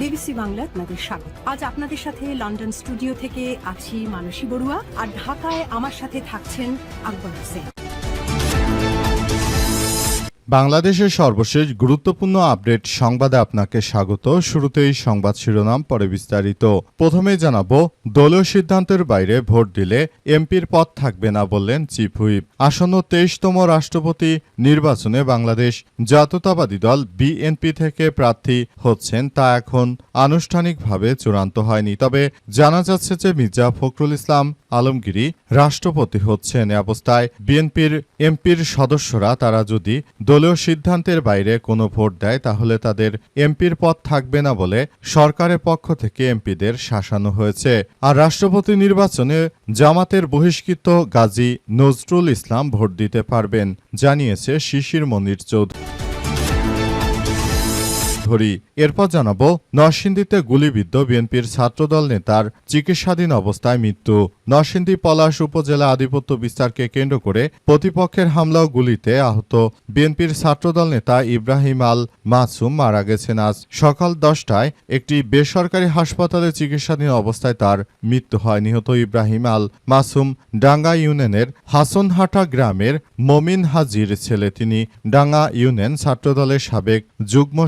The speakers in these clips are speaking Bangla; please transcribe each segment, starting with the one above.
বিবিসি বাংলা আপনাদের স্বাগত। আজ আপনাদের সাথে লন্ডন স্টুডিও থেকে আছি মানসী বড়ুয়া, আর ঢাকায় আমার সাথে থাকছেন আকবর হোসেন। বাংলাদেশের সর্বশেষ গুরুত্বপূর্ণ আপডেট সংবাদে আপনাকে স্বাগত। শুরুতেই সংবাদ শিরোনাম, পরে বিস্তারিত। প্রথমেই জানাবো, দলীয় সিদ্ধান্তের বাইরে ভোট দিলে এমপির পদ থাকবে না বললেন চিফ হুইপ। আসন্ন 23তম রাষ্ট্রপতি নির্বাচনে বাংলাদেশ জাতীয়তাবাদী দল বিএনপি থেকে প্রার্থী হচ্ছেন তা এখন আনুষ্ঠানিকভাবে চূড়ান্ত হয়নি। তবে জানা যাচ্ছে যে মির্জা ফখরুল ইসলাম আলমগীর রাষ্ট্রপতি হচ্ছেন। এ অবস্থায় বিএনপির এমপির সদস্যরা তারা যদি দলীয় সিদ্ধান্তের বাইরে কোনো ভোট দেয় তাহলে তাদের এমপির পদ থাকবে না বলে সরকারের পক্ষ থেকে এমপিদের শাসানো হয়েছে। আর রাষ্ট্রপতি নির্বাচনে জামাতের বহিষ্কৃত গাজী নজরুল ইসলাম ভোট দিতে পারবেন, জানিয়েছে শিশির মনির চৌধুরী। এরপর জানাবো, নরসিংদীতে গুলিবিদ্ধ বিএনপির ছাত্রদল নেতার চিকিৎসাধীন অবস্থায় মৃত্যু। নরসিংদী পলাশ উপজেলা আধিপত্য বিস্তারকে কেন্দ্র করে প্রতিপক্ষের হামলা ও গুলিতে আহত বিএনপির ছাত্রদল নেতা ইব্রাহিম আল মাসুম মারা গেছেন। আজ সকাল 10টায় একটি বেসরকারি হাসপাতালে চিকিৎসাধীন অবস্থায় তার মৃত্যু হয়। নিহত ইব্রাহিম আল মাসুম ডাঙ্গা ইউনিয়নের হাসনহাটা গ্রামের মমিন হাজির ছেলে। তিনি ডাঙ্গা ইউনিয়ন ছাত্রদলের সাবেক যুগ্ম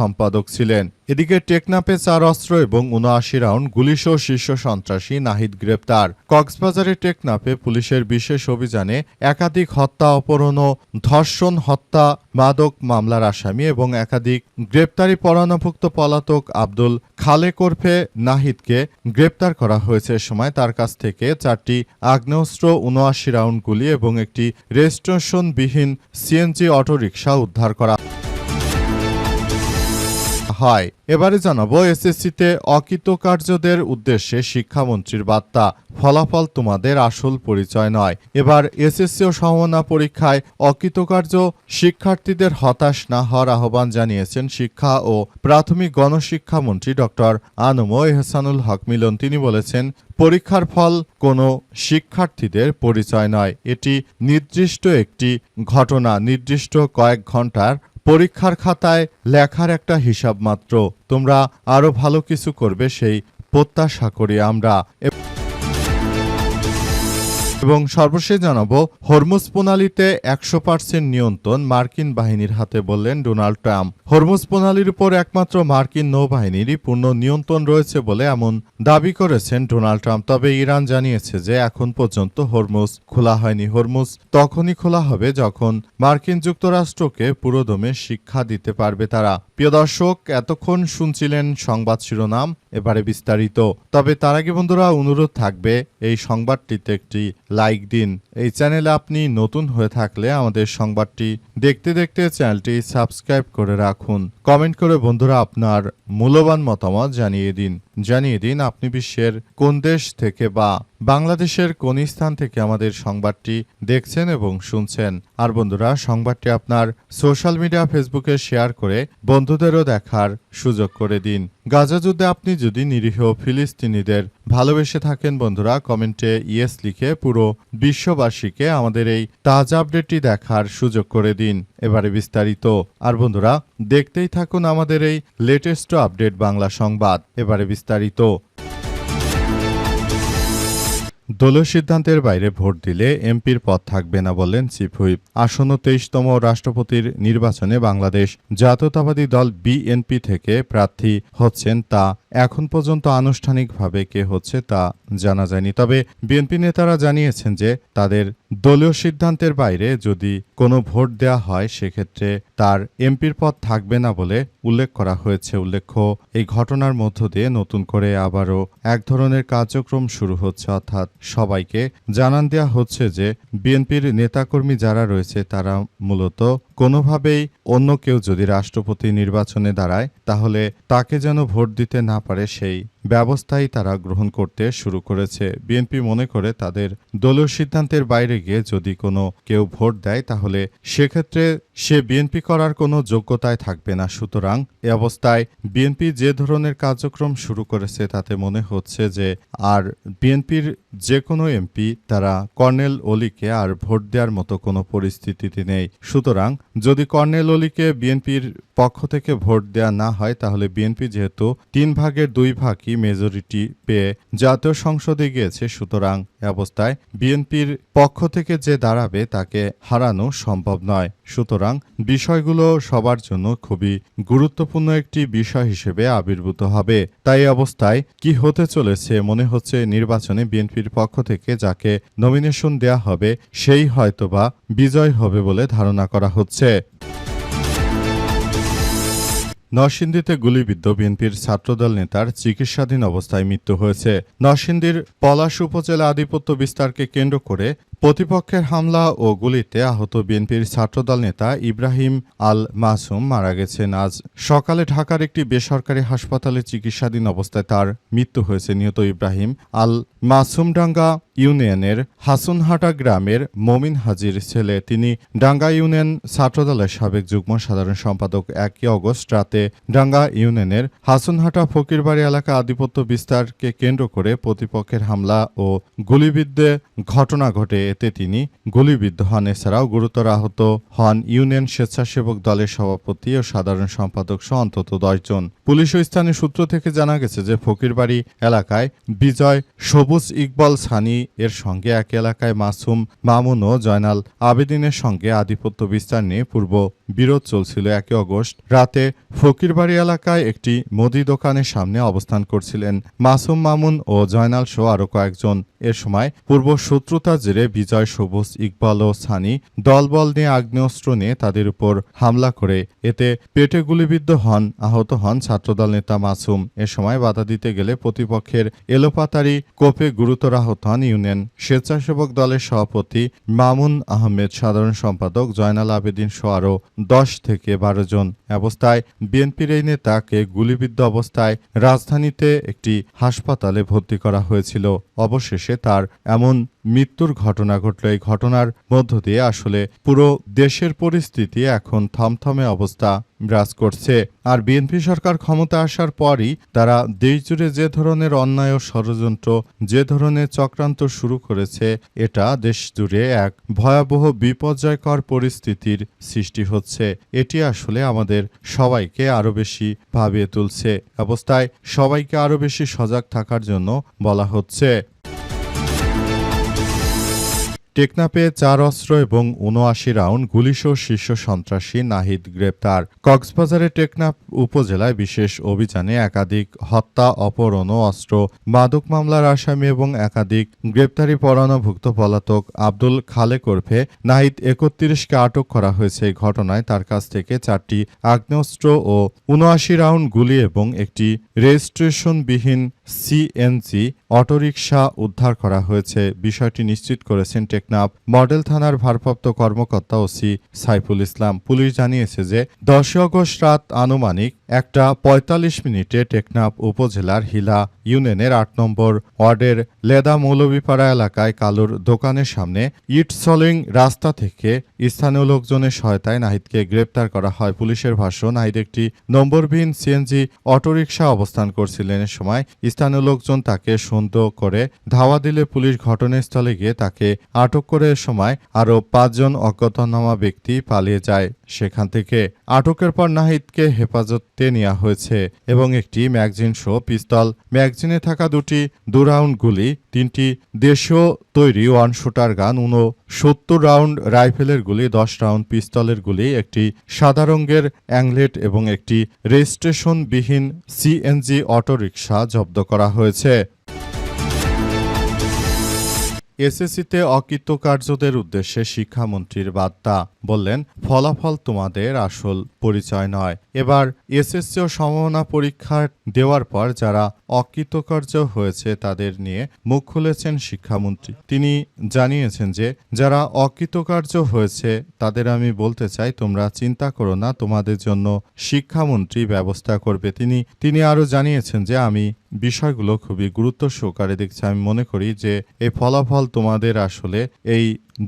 সম্পাদক ছিলেন। এদিকে টেকনাফে 4 অস্ত্র এবং 79 রাউন্ড গুলিসহ শীর্ষ সন্ত্রাসী নাহিদ গ্রেপ্তার। কক্সবাজারের টেকনাফে পুলিশের বিশেষ অভিযানে একাধিক হত্যা, অপহরণ ও ধর্ষণ, হত্যা, মাদক মামলার আসামি এবং একাধিক গ্রেপ্তারি পরোয়ানাভুক্ত পলাতক আব্দুল খালেক ওরফে নাহিদকে গ্রেপ্তার করা হয়েছে। সময় তার কাছ থেকে 4টি আগ্নেয়াস্ত্র, 79 রাউন্ড গুলি এবং একটি রেজিস্ট্রেশনবিহীন সিএনজি অটোরিকশা উদ্ধার করা হয়। এবারে জানাবো, এসএসসিতে অকৃতকার্যদের উদ্দেশ্যে শিক্ষামন্ত্রীর বার্তা, ফলাফল তোমাদের আসল পরিচয় নয়। এবার এসএসসি ও সমমানা পরীক্ষায় অকৃতকার্য শিক্ষার্থীদের হতাশ না হওয়ার আহ্বান জানিয়েছেন শিক্ষা ও প্রাথমিক গণশিক্ষা মন্ত্রী ডক্টর আনম এহসানুল হক মিলন। তিনি বলেছেন, পরীক্ষার ফল কোনো শিক্ষার্থীদের পরিচয় নয়, এটি নির্দিষ্ট একটি ঘটনা, নির্দিষ্ট কয়েক ঘন্টার পরীক্ষার খাতায় লেখার একটা হিসাব মাত্র। তোমরা আরো ভালো কিছু করবে সেই প্রত্যাশা করি আমরা। এবং সর্বশেষ জানাবো, হরমুজ প্রণালীতে 100% নিয়ন্ত্রণ মার্কিন বাহিনীর হাতে বললেন ডোনাল্ড ট্রাম্প। হরমুজ প্রণালীর উপর একমাত্র মার্কিন নৌবাহিনীরই পূর্ণ নিয়ন্ত্রণ রয়েছে বলে এমন দাবি করেছেন ডোনাল্ড ট্রাম্প। তবে ইরান জানিয়েছে যে এখন পর্যন্ত হরমুজ খোলা হয়নি। হরমুজ তখনই খোলা হবে যখন মার্কিন যুক্তরাষ্ট্রকে পুরোদমে শিক্ষা দিতে পারবে তারা। প্রিয় দর্শক, এতক্ষণ শুনছিলেন সংবাদ শিরোনাম, এবারে বিস্তারিত। তবে তার আগে বন্ধুরা অনুরোধ থাকবে, এই সংবাদটিতে একটি লাইক দিন। এই চ্যানেলে আপনি নতুন হয়ে থাকলে আমাদের সংবাদটি দেখতে দেখতে চ্যানেলটি সাবস্ক্রাইব করে রাখুন। কমেন্ট করে বন্ধুরা আপনার মূল্যবান মতামত জানিয়ে দিন আপনি বিশ্বের কোন দেশ থেকে বা বাংলাদেশের কোন স্থান থেকে আমাদের সংবাদটি দেখছেন এবং শুনছেন। আর বন্ধুরা, সংবাদটি আপনার সোশ্যাল মিডিয়া ফেসবুকে শেয়ার করে বন্ধুদেরও দেখার সুযোগ করে দিন। গাজা যুদ্ধে আপনি যদি নিরীহ ফিলিস্তিনিদের ভালোবেসে থাকেন বন্ধুরা, কমেন্টে ইয়েস লিখে পুরো বিশ্ববাসীকে আমাদের এই তাজা আপডেটটি দেখার সুযোগ করে দিন। এবারে বিস্তারিত। আর বন্ধুরা, দেখতেই থাকুন আমাদের এই লেটেস্ট আপডেট বাংলা সংবাদ। এবারে বিস্তারিত। দলীয় সিদ্ধান্তের বাইরে ভোট দিলে এমপির পদ থাকবে না বললেন চিফ হুইপ। আসন্ন 23তম রাষ্ট্রপতির নির্বাচনে বাংলাদেশ জাতীয়তাবাদী দল বিএনপি থেকে প্রার্থী হচ্ছেন তা এখন পর্যন্ত আনুষ্ঠানিকভাবে কে হচ্ছে তা জানা যায়নি। তবে বিএনপি নেতারা জানিয়েছেন যে তাদের দলীয় সিদ্ধান্তের বাইরে যদি কোনো ভোট দেওয়া হয় সেক্ষেত্রে তার এমপির পদ থাকবে না বলে উল্লেখ করা হয়েছে। উল্লেখ্য, এই ঘটনার মধ্য দিয়ে নতুন করে আবারও এক ধরনের কার্যক্রম শুরু হচ্ছে, অর্থাৎ সবাইকে জানান দেওয়া হচ্ছে যে বিএনপির নেতাকর্মী যারা রয়েছে তারা মূলত কোনোভাবেই অন্য কেউ যদি রাষ্ট্রপতি নির্বাচনে দাঁড়ায় তাহলে তাকে যেন ভোট দিতে না পারে সেই ব্যবস্থাই তারা গ্রহণ করতে শুরু করেছে। বিএনপি মনে করে তাদের দলীয় সিদ্ধান্তের বাইরে গিয়ে যদি কোনো কেউ ভোট দেয় তাহলে সেক্ষেত্রে সে বিএনপি করার কোনো যোগ্যতায় থাকবে না। সুতরাং এ অবস্থায় বিএনপি যে ধরনের কার্যক্রম শুরু করেছে তাতে মনে হচ্ছে যে আর বিএনপির যে কোনো এমপি তারা কর্নেল অলিকে আর ভোট দেওয়ার মতো কোনো পরিস্থিতিতে নেই। সুতরাং যদি কর্নেল অলিকে বিএনপির পক্ষ থেকে ভোট দেওয়া না হয় তাহলে বিএনপি যেহেতু 2/3 মেজরিটি পেয়ে জাতীয় সংসদে গিয়েছে, সুতরাং এ অবস্থায় বিএনপির পক্ষ থেকে যে দাঁড়াবে তাকে হারানো সম্ভব নয়। সুতরাং বিষয়গুলো সবার জন্য খুবই গুরুত্বপূর্ণ একটি বিষয় হিসেবে আবির্ভূত হবে। তাই অবস্থায় কি হতে চলেছে, মনে হচ্ছে নির্বাচনে বিএনপির পক্ষ থেকে যাকে নমিনেশন দেয়া হবে সেই হয়তোবা বিজয় হবে বলে ধারণা করা হচ্ছে। নরসিংদীতে গুলিবিদ্ধ বিএনপির ছাত্রদল নেতার চিকিৎসাধীন অবস্থায় মৃত্যু হয়েছে। নরসিংদীর পলাশ উপজেলা আধিপত্য বিস্তারকে কেন্দ্র করে প্রতিপক্ষের হামলা ও গুলিতে আহত বিএনপির ছাত্রদল নেতা ইব্রাহিম আল মাসুম মারা গেছেন। আজ সকালে ঢাকার একটি বেসরকারি হাসপাতালে চিকিৎসাধীন অবস্থায় তার মৃত্যু হয়েছে। নিহত ইব্রাহিম আল মাসুমডাঙ্গা ইউনিয়নের হাসুনহাটা গ্রামের মমিন হাজির ছেলে। তিনি ডাঙ্গা ইউনিয়ন ছাত্রদলের সাবেক যুগ্ম সাধারণ সম্পাদক। 1 আগস্ট রাতে ডাঙ্গা ইউনিয়নের হাসুনহাটা ফকিরবাড়ি এলাকা আধিপত্য বিস্তারকে কেন্দ্র করে প্রতিপক্ষের হামলা ও গুলিবিদ্ধে ঘটনা ঘটে। এতে তিনি গুলিবিদ্ধ হন। এছাড়াও গুরুতর আহত হন ইউনিয়ন স্বেচ্ছাসেবক দলের সভাপতি ও সাধারণ সম্পাদক সহ অন্তত 10 জন। পুলিশ ও স্থানীয় সূত্র থেকে জানা গেছে যে ফকিরবাড়ি এলাকায় বিজয় সবুজ ইকবাল সানি এর সঙ্গে এক এলাকায় মাসুম মামুন ও জয়নাল আবেদিনের সঙ্গে আধিপত্য বিস্তার নিয়ে পূর্ব বিরোধ চলছিল। 1 আগস্ট রাতে ফকিরবাড়ি এলাকায় একটি মুদি দোকানের সামনে অবস্থান করছিলেন মাসুম মামুন ও জয়নাল সহ আরও কয়েকজন। এর সময় পূর্ব শত্রুতার জেরে বিজয় সবুজ ইকবাল ও সানি দলবল নিয়ে আগ্নেয়াস্ত্র নিয়ে তাদের উপর হামলা করে এতে পেটে গুলিবিদ্ধ হন। আহত হন ছাত্রদল নেতা মাসুম। এ সময় বাধা দিতে গেলে প্রতিপক্ষের এলোপাতারি কোপে গুরুতর আহত হন ইউনিয়ন স্বেচ্ছাসেবক দলের সভাপতি মামুন আহমেদ, সাধারণ সম্পাদক জয়নাল আবেদিন সহ আরও 10 থেকে 12 জন। অবস্থায় বিএনপির এই নেতাকে গুলিবিদ্ধ অবস্থায় রাজধানীতে একটি হাসপাতালে ভর্তি করা হয়েছিল। অবশেষে তার এমন মৃত্যুর ঘটনা ঘটল। এই ঘটনার মধ্য দিয়ে আসলে পুরো দেশের পরিস্থিতি এখন থমথমে অবস্থা বিরাজ করছে। আর বিএনপি সরকার ক্ষমতা আসার পরই তারা দেশজুড়ে যে ধরনের অন্যায় ও ষড়যন্ত্র, যে ধরনের চক্রান্ত শুরু করেছে, এটা দেশজুড়ে এক ভয়াবহ বিপর্যয়কর পরিস্থিতির সৃষ্টি হচ্ছে। এটি আসলে আমাদের সবাইকে আরো বেশি ভাবিয়ে তুলছে। অবস্থায় সবাইকে আরো বেশি সজাগ থাকার জন্য বলা হচ্ছে। টেকনাফে 4 অস্ত্র এবং 79 রাউন্ড গুলিসহ শীর্ষ সন্ত্রাসী নাহিদ গ্রেপ্তার। কক্সবাজারের টেকনাফ উপজেলায় বিশেষ অভিযানে একাধিক হত্যা, অপহরণ ও অস্ত্র মাদক মামলার আসামি এবং একাধিক গ্রেপ্তারি পরোয়ানাভুক্ত পলাতক আব্দুল খালেক ওরফে নাহিদ 31কে আটক করা হয়েছে। এই ঘটনায় তার কাছ থেকে 4টি আগ্নেয়াস্ত্র ও 79 রাউন্ড গুলি এবং একটি রেজিস্ট্রেশনবিহীন সিএনজি অটোরিকশা উদ্ধার করা হয়েছে। বিষয়টি নিশ্চিত করেছেন টেকনাফ মডেল থানার ভারপ্রাপ্ত কর্মকর্তা ওসি সাইফুল ইসলাম। পুলিশ জানিয়েছে যে 10 আগস্ট রাত আনুমানিক 1:45 টেকনাফ উপজেলার হিলা ইউনিয়নের 8 নম্বর ওয়ার্ডের লেদা মৌলভীপাড়া এলাকায় কালুর দোকানের সামনে ইট সলিং রাস্তা থেকে স্থানীয় লোকজনের সহায়তায় নাহিদকে গ্রেপ্তার করা হয়। পুলিশের ভাষ্য, নাহিদ একটি নম্বরবিহীন সিএনজি অটোরিকশা অবস্থান করছিলেন। এ সময় স্থানীয় লোকজন তাকে সন্দেহ করে ধাওয়া দিলে পুলিশ ঘটনাস্থলে গিয়ে তাকে আটক করে। এ সময় আরও 5 জন অজ্ঞাতনামা ব্যক্তি পালিয়ে যায় সেখান থেকে। আটকের পর নাহিদকে হেফাজতে নেওয়া হয়েছে এবং একটি ম্যাগজিন সহ পিস্তল, ম্যাগজিনে থাকা 2টি 2 রাউন্ড গুলি, 3টি দেশীয় তৈরি 1 শুটার গান, 69 রাউন্ড রাইফেলের গুলি, 10 রাউন্ড পিস্তলের গুলি, একটি সাদা রঙের অ্যাংলেট এবং একটি রেজিস্ট্রেশনবিহীন সিএনজি অটোরিকশা জব্দ করা হয়েছে। এসএসসিতে অকৃতকার্যদের উদ্দেশ্যে শিক্ষামন্ত্রীর বার্তা, বললেন ফলাফল তোমাদের আসল পরিচয় নয়। এবার এসএসসি ও সম্ভাবনা পরীক্ষা দেওয়ার পর যারা অকৃতকার্য হয়েছে তাদের নিয়ে মুখ খুলেছেন শিক্ষামন্ত্রী। তিনি জানিয়েছেন যে যারা অকৃতকার্য হয়েছে তাদের আমি বলতে চাই, তোমরা চিন্তা করো না, তোমাদের জন্য শিক্ষামন্ত্রী ব্যবস্থা করবে। তিনি আরও জানিয়েছেন যে আমি বিষয়গুলো খুবই গুরুত্ব সহকারে দেখছি। আমি মনে করি যে এই ফলাফল তোমাদের আসলে এই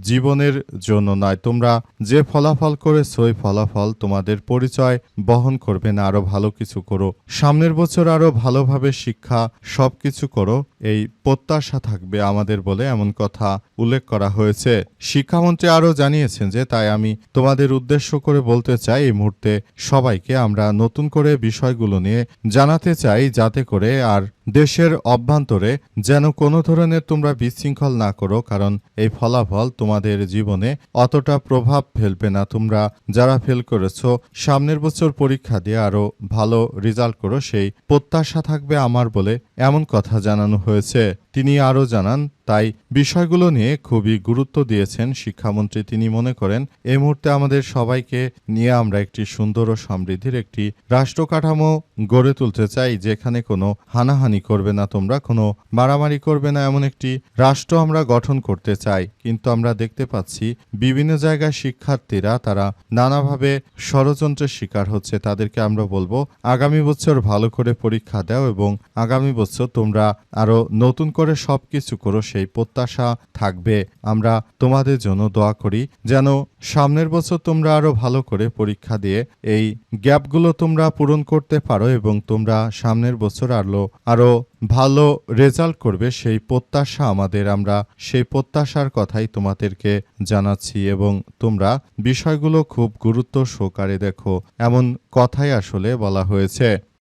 জীবনের জন্য নয়। তোমরা যে ফলাফল করেছো ওই ফলাফল তোমাদের পরিচয় বহন করবে না। আরো ভালো কিছু করো, সামনের বছর আরো ভালোভাবে শিক্ষা সবকিছু করো, এই প্রত্যাশা থাকবে আমাদের বলে এমন কথা উল্লেখ করা হয়েছে। শিক্ষামন্ত্রী আরও জানিয়েছেন যে তাই আমি তোমাদের উদ্দেশ্য করে বলতে চাই এই মুহূর্তে সবাইকে আমরা নতুন করে বিষয়গুলো নিয়ে জানাতে চাই, যাতে করে আর দেশের অভ্যন্তরে যেন কোনো ধরনের তোমরা বিশৃঙ্খল না করো, কারণ এই ফলাফল তোমাদের জীবনে অতটা প্রভাব ফেলবে না। তোমরা যারা ফেল করেছো সামনের বছর পরীক্ষা দিয়ে আরো ভালো রেজাল্ট করো, সেই প্রত্যাশা থাকবে আমার বলে এমন কথা জানানো হয়েছে। তিনি আরও জানান তাই বিষয়গুলো নিয়ে খুবই গুরুত্ব দিয়েছেন শিক্ষামন্ত্রী। তিনি মনে করেন এই মুহূর্তে আমাদের সবাইকে নিয়ে আমরা একটি সুন্দর ও সমৃদ্ধির একটি রাষ্ট্র কাঠামো গড়ে তুলতে চাই, যেখানে কোনো হানাহানি করবে না তোমরা, কোনো মারামারি করবে না, এমন একটি রাষ্ট্র আমরা গঠন করতে চাই। কিন্তু আমরা দেখতে পাচ্ছি বিভিন্ন জায়গায় শিক্ষার্থীরা তারা নানাভাবে ষড়যন্ত্রের শিকার হচ্ছে। তাদেরকে আমরা বলবো আগামী বছর ভালো করে পরীক্ষা দাও এবং আগামী বছর তোমরা আরো নতুন করে সবকিছু করো, সেই প্রত্যাশা থাকবে। আমরা তোমাদের জন্য দোয়া করি যেন সামনের বছর তোমরা আরো ভালো করে পরীক্ষা দিয়ে এই গ্যাপগুলো তোমরা পূরণ করতে পারো এবং তোমরা সামনের বছর আরো ভালো রেজাল্ট করবে, সেই প্রত্যাশা আমাদের। আমরা সেই প্রত্যাশার কথাই তোমাদেরকে জানাচ্ছি এবং তোমরা বিষয়গুলো খুব গুরুত্ব সহকারে দেখো, এমন কথাই আসলে বলা হয়েছে।